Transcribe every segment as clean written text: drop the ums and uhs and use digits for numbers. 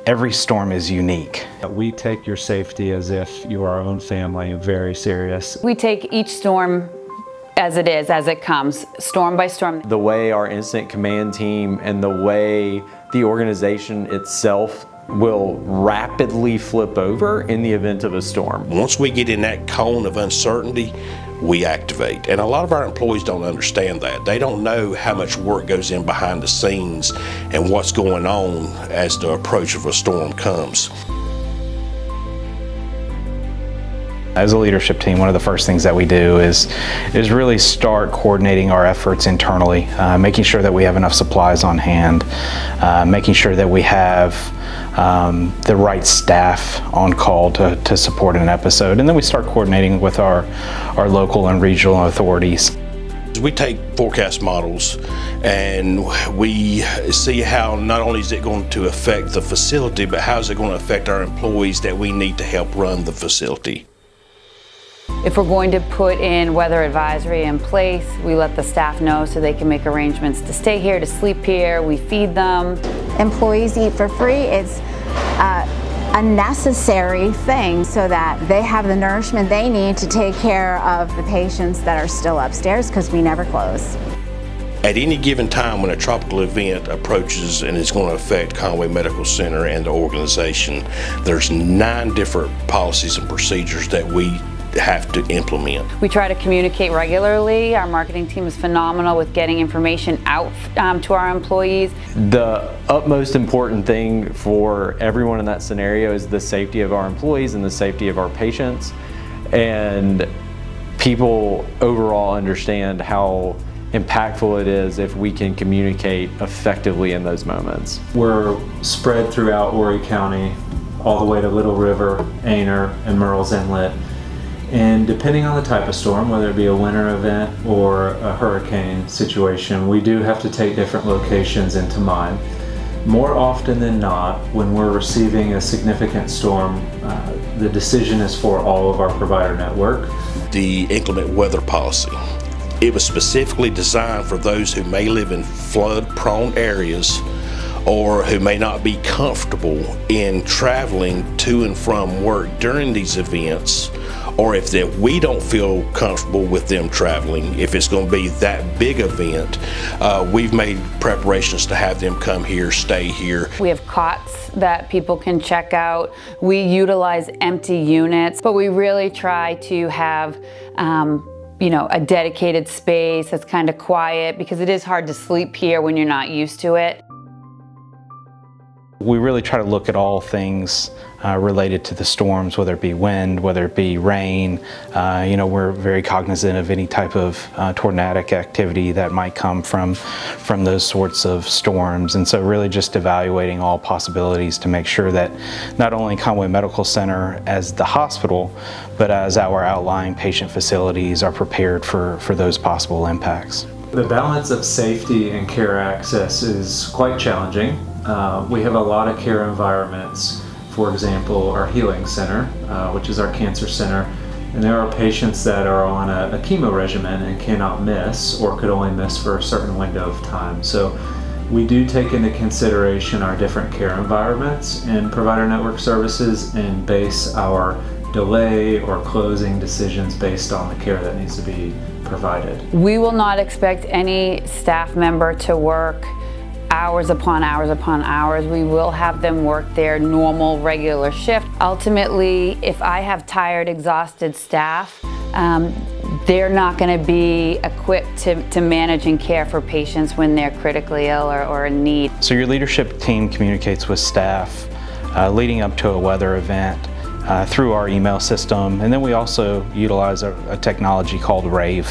every storm is unique. We take your safety as if you are our own family very serious. We take each storm as it is, as it comes, storm by storm. The way our incident command team and the way the organization itself will rapidly flip over in the event of a storm. Once we get in that cone of uncertainty, we activate. And a lot of our employees don't understand that. They don't know how much work goes in behind the scenes and what's going on as the approach of a storm comes. As a leadership team, one of the first things that we do is really start coordinating our efforts internally, making sure that we have enough supplies on hand, making sure that we have the right staff on call to support an episode, and then we start coordinating with our local and regional authorities. We take forecast models and we see how not only is it going to affect the facility, but how is it going to affect our employees that we need to help run the facility. If we're going to put in weather advisory in place, we let the staff know so they can make arrangements to stay here, to sleep here. We feed them. Employees eat for free. It's a necessary thing so that they have the nourishment they need to take care of the patients that are still upstairs, because we never close. At any given time when a tropical event approaches and is going to affect Conway Medical Center and the organization, there's 9 different policies and procedures that we have to implement. We try to communicate regularly. Our marketing team is phenomenal with getting information out to our employees. The utmost important thing for everyone in that scenario is the safety of our employees and the safety of our patients. And people overall understand how impactful it is if we can communicate effectively in those moments. We're spread throughout Horry County, all the way to Little River, Aner, and Murrells Inlet. And depending on the type of storm, whether it be a winter event or a hurricane situation, we do have to take different locations into mind. More often than not, when we're receiving a significant storm, the decision is for all of our provider network. The inclement weather policy. It was specifically designed for those who may live in flood-prone areas or who may not be comfortable in traveling to and from work during these events, or if we don't feel comfortable with them traveling, if it's going to be that big event, we've made preparations to have them come here, stay here. We have cots that people can check out. We utilize empty units, but we really try to have a dedicated space that's kind of quiet, because it is hard to sleep here when you're not used to it. We really try to look at all things related to the storms, whether it be wind, whether it be rain. We're very cognizant of any type of tornadic activity that might come from those sorts of storms. And so really just evaluating all possibilities to make sure that not only Conway Medical Center as the hospital, but as our outlying patient facilities are prepared for those possible impacts. The balance of safety and care access is quite challenging. We have a lot of care environments. For example, our healing center, which is our cancer center, and there are patients that are on a chemo regimen and cannot miss, or could only miss for a certain window of time. So we do take into consideration our different care environments and provider network services, and base our delay or closing decisions based on the care that needs to be provided. We will not expect any staff member to work hours upon hours upon hours. We will have them work their normal, regular shift. Ultimately, if I have tired, exhausted staff, they're not going to be equipped to manage and care for patients when they're critically ill or in need. So your leadership team communicates with staff leading up to a weather event through our email system, and then we also utilize a technology called Rave.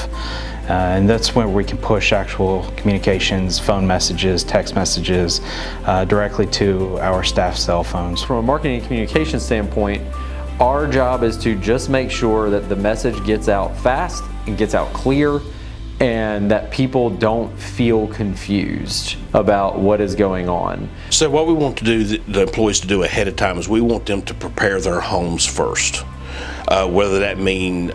And that's where we can push actual communications, phone messages, text messages directly to our staff cell phones. From a marketing and communication standpoint, our job is to just make sure that the message gets out fast and gets out clear, and that people don't feel confused about what is going on. So what we want to do, the employees to do ahead of time, is we want them to prepare their homes first. Whether that mean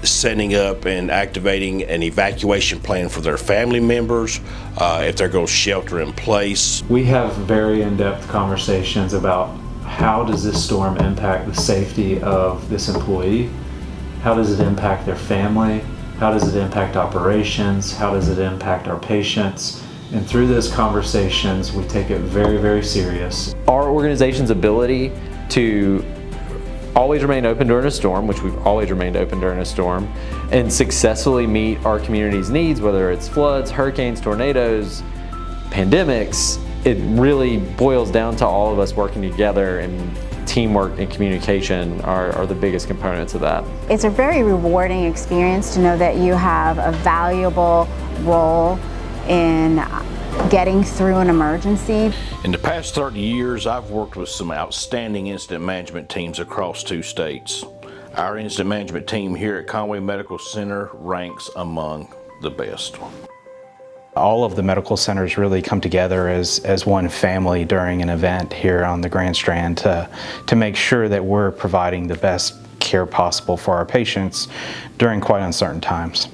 setting up and activating an evacuation plan for their family members, if they're going to shelter in place. We have very in-depth conversations about how does this storm impact the safety of this employee? How does it impact their family? How does it impact operations? How does it impact our patients? And through those conversations, we take it very, very serious. Our organization's ability to always remain open during a storm, which we've always remained open during a storm, and successfully meet our community's needs, whether it's floods, hurricanes, tornadoes, pandemics, it really boils down to all of us working together, and teamwork and communication are the biggest components of that. It's a very rewarding experience to know that you have a valuable role in getting through an emergency. In the past 30 years, I've worked with some outstanding incident management teams across 2 states. Our incident management team here at Conway Medical Center ranks among the best. All of the medical centers really come together as one family during an event here on the Grand Strand to make sure that we're providing the best care possible for our patients during quite uncertain times.